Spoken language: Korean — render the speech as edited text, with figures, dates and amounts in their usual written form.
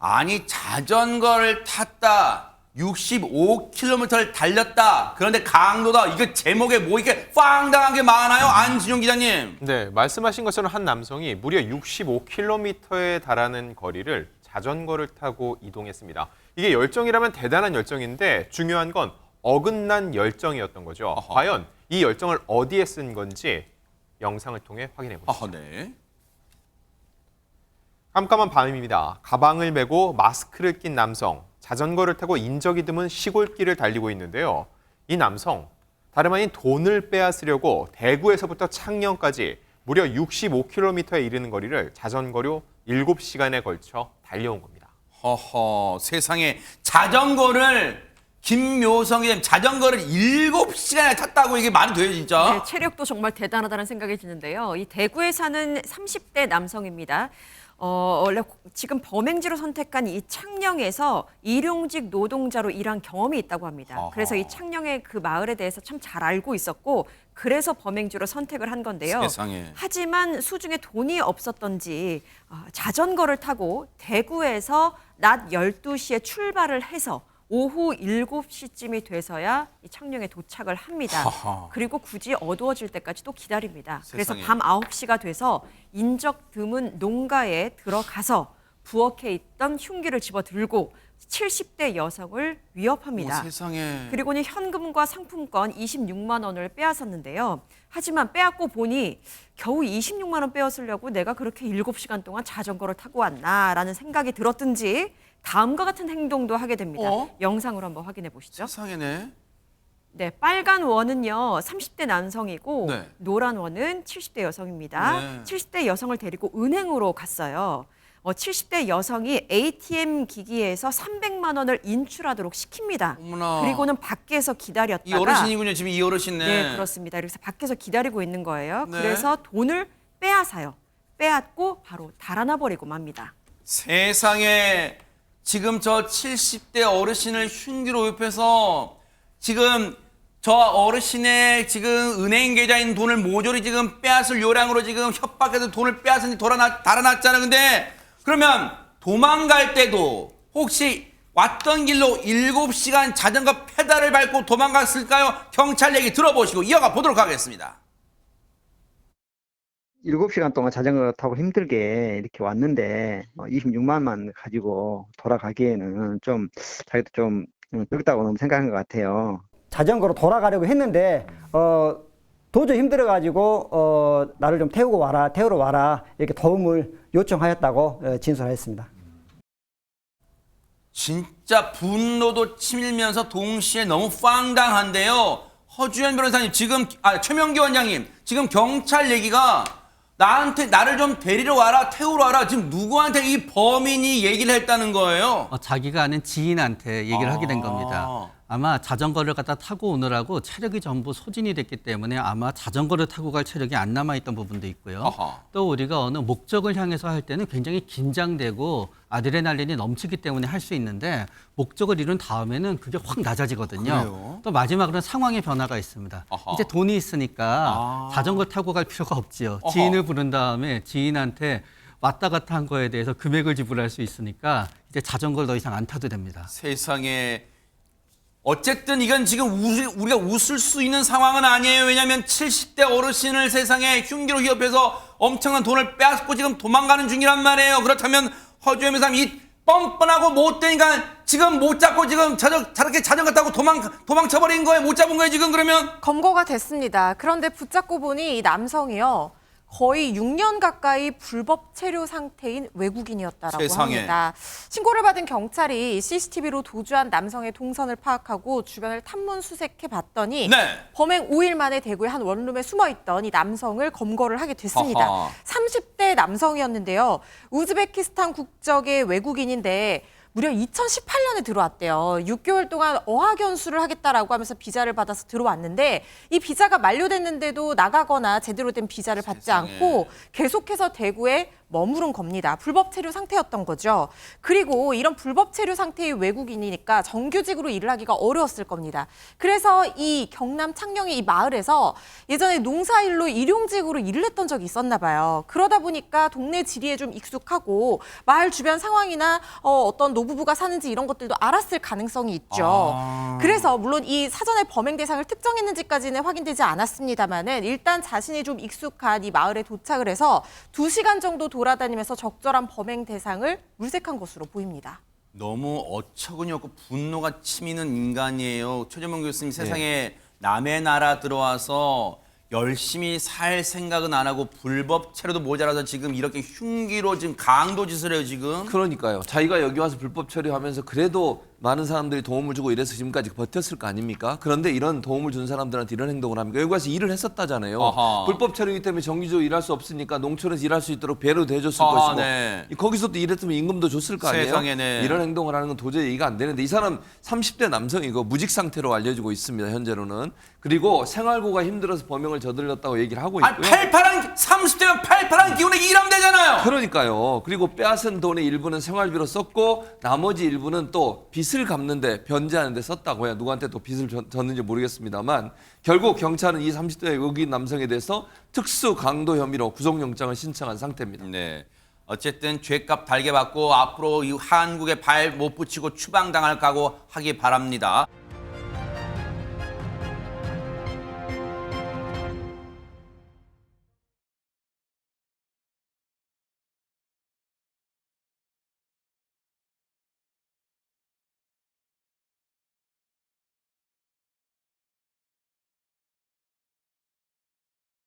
아니 자전거를 탔다. 65km를 달렸다. 그런데 강도다. 이거 제목에 뭐 이렇게 빵당하게 많아요? 안진용 기자님. 네, 말씀하신 것처럼 한 남성이 무려 65km에 달하는 거리를 자전거를 타고 이동했습니다. 이게 열정이라면 대단한 열정인데 중요한 건 어긋난 열정이었던 거죠. 어허. 과연 이 열정을 어디에 쓴 건지 영상을 통해 확인해 보시죠. 네. 깜깜한 밤입니다. 가방을 메고 마스크를 낀 남성, 자전거를 타고 인적이 드문 시골길을 달리고 있는데요. 이 남성, 다름 아닌 돈을 빼앗으려고 대구에서부터 창녕까지 무려 65km에 이르는 거리를 자전거로 7시간에 걸쳐 달려온 겁니다. 허허, 세상에 자전거를 김묘성 기자님 자전거를 7시간에 탔다고 이게 말이 돼요, 진짜? 네, 체력도 정말 대단하다는 생각이 드는데요. 이 대구에 사는 30대 남성입니다. 원래 지금 범행지로 선택한 이 창녕에서 일용직 노동자로 일한 경험이 있다고 합니다. 아하. 그래서 이 창녕의 그 마을에 대해서 참 잘 알고 있었고 그래서 범행지로 선택을 한 건데요. 세상에. 하지만 수중에 돈이 없었던지 자전거를 타고 대구에서 낮 12시에 출발을 해서 오후 7시쯤이 돼서야 이 창녕에 도착을 합니다. 하하. 그리고 굳이 어두워질 때까지 또 기다립니다. 그래서 세상에. 밤 9시가 돼서 인적 드문 농가에 들어가서 부엌에 있던 흉기를 집어들고 70대 여성을 위협합니다. 세상에. 그리고는 현금과 상품권 26만 원을 빼앗았는데요. 하지만 빼앗고 보니 겨우 26만 원 빼앗으려고 내가 그렇게 7시간 동안 자전거를 타고 왔나라는 생각이 들었든지 다음과 같은 행동도 하게 됩니다. 영상으로 한번 확인해 보시죠. 세상에네. 네, 빨간 원은요 30대 남성이고 네. 노란 원은 70대 여성입니다. 네. 70대 여성을 데리고 은행으로 갔어요. 70대 여성이 ATM 기기에서 300만 원을 인출하도록 시킵니다. 어머나. 그리고는 밖에서 기다렸다가 이 어르신이군요. 지금 이 어르신네. 네, 그렇습니다. 그래서 밖에서 기다리고 있는 거예요. 네. 그래서 돈을 빼앗아요. 빼앗고 바로 달아나 버리고 맙니다. 세상에 지금 저 70대 어르신을 흉기로 위협해서 지금 저 어르신의 지금 은행 계좌인 돈을 모조리 지금 빼앗을 요량으로 지금 협박해서 돈을 빼앗은 달아났잖아요. 근데 그러면 도망갈 때도 혹시 왔던 길로 7시간 자전거 페달을 밟고 도망갔을까요? 경찰 얘기 들어보시고 이어가 보도록 하겠습니다. 7시간 동안 자전거 타고 힘들게 이렇게 왔는데 26만만 가지고 돌아가기에는 좀 자기도 좀 적다고 너무 생각한 것 같아요. 자전거로 돌아가려고 했는데 도저히 힘들어가지고 나를 좀 태우러 와라 이렇게 도움을 요청하였다고 진술하였습니다. 진짜 분노도 치밀면서 동시에 너무 황당한데요. 허주현 변호사님 지금 최명기 원장님 지금 경찰 얘기가 나를 좀 데리러 와라 태우러 와라 지금 누구한테 이 범인이 얘기를 했다는 거예요? 자기가 아는 지인한테 얘기를 하게 된 겁니다. 아마 자전거를 갖다 타고 오느라고 체력이 전부 소진이 됐기 때문에 아마 자전거를 타고 갈 체력이 안 남아있던 부분도 있고요. 아하. 또 우리가 어느 목적을 향해서 할 때는 굉장히 긴장되고 아드레날린이 넘치기 때문에 할 수 있는데 목적을 이룬 다음에는 그게 확 낮아지거든요. 그래요? 또 마지막으로는 상황의 변화가 있습니다. 아하. 이제 돈이 있으니까 자전거 타고 갈 필요가 없지요. 아하. 지인을 부른 다음에 지인한테 왔다 갔다 한 거에 대해서 금액을 지불할 수 있으니까 이제 자전거를 더 이상 안 타도 됩니다. 세상에 어쨌든 이건 지금 우리가 웃을 수 있는 상황은 아니에요. 왜냐하면 70대 어르신을 세상에 흉기로 위협해서 엄청난 돈을 빼앗고 지금 도망가는 중이란 말이에요. 그렇다면 허주현 변호사님 이 뻔뻔하고 못되니까 지금 못 잡고 지금 저렇게 자전거 타고 도망쳐버린 거예요? 못 잡은 거예요 지금 그러면? 검거가 됐습니다. 그런데 붙잡고 보니 이 남성이요. 거의 6년 가까이 불법 체류 상태인 외국인이었다라고 세상에. 합니다. 신고를 받은 경찰이 CCTV로 도주한 남성의 동선을 파악하고 주변을 탐문 수색해 봤더니 네. 범행 5일 만에 대구의 한 원룸에 숨어있던 이 남성을 검거를 하게 됐습니다. 아하. 30대 남성이었는데요. 우즈베키스탄 국적의 외국인인데 무려 2018년에 들어왔대요. 6개월 동안 어학연수를 하겠다라고 하면서 비자를 받아서 들어왔는데 이 비자가 만료됐는데도 나가거나 제대로 된 비자를 받지 세상에. 않고 계속해서 대구에 머무른 겁니다. 불법 체류 상태였던 거죠. 그리고 이런 불법 체류 상태의 외국인이니까 정규직으로 일을 하기가 어려웠을 겁니다. 그래서 이 경남 창녕의 이 마을에서 예전에 농사일로 일용직으로 일을 했던 적이 있었나 봐요. 그러다 보니까 동네 지리에 좀 익숙하고 마을 주변 상황이나 어떤 노부부가 사는지 이런 것들도 알았을 가능성이 있죠. 그래서 물론 이 사전에 범행 대상을 특정했는지까지는 확인되지 않았습니다만은 일단 자신이 좀 익숙한 이 마을에 도착을 해서 2시간 정도 돌아다니면서 적절한 범행 대상을 물색한 것으로 보입니다. 너무 어처구니 없고 분노가 치미는 인간이에요. 최재문 교수님 세상에 남의 나라 들어와서 열심히 살 생각은 안 하고 불법 체류도 모자라서 지금 이렇게 흉기로 지금 강도 짓을 해요, 지금. 그러니까요. 자기가 여기 와서 불법 처리하면서 그래도 많은 사람들이 도움을 주고 이래서 지금까지 버텼을 거 아닙니까? 그런데 이런 도움을 준 사람들한테 이런 행동을 합니까? 여기 와서 일을 했었다잖아요. 아하. 불법 처리이기 때문에 정규직으로 일할 수 없으니까 농촌에서 일할 수 있도록 배려도 해줬을 아하, 것이고 네. 거기서도 일했으면 임금도 줬을 거 아니에요? 세상에, 네. 이런 행동을 하는 건 도저히 이해가 안 되는데 이 사람 30대 남성이고 무직 상태로 알려지고 있습니다. 현재로는. 그리고 생활고가 힘들어서 범행을 저질렀다고 얘기를 하고 있고요. 아니, 팔팔한 30대면 팔팔한 기운에 일하면 되잖아요. 그러니까요. 그리고 빼앗은 돈의 일부는 생활비로 썼고 나머지 일부는 또 빚을 갚는데 변제하는 데 썼다고 해요. 누구한테 또 빚을 졌는지 모르겠습니다만 결국 경찰은 이 30대 외국인 남성에 대해서 특수 강도 혐의로 구속영장을 신청한 상태입니다. 네. 어쨌든 죄값 달게 받고 앞으로 이 한국에 발 못 붙이고 추방당할 각오 하기 바랍니다.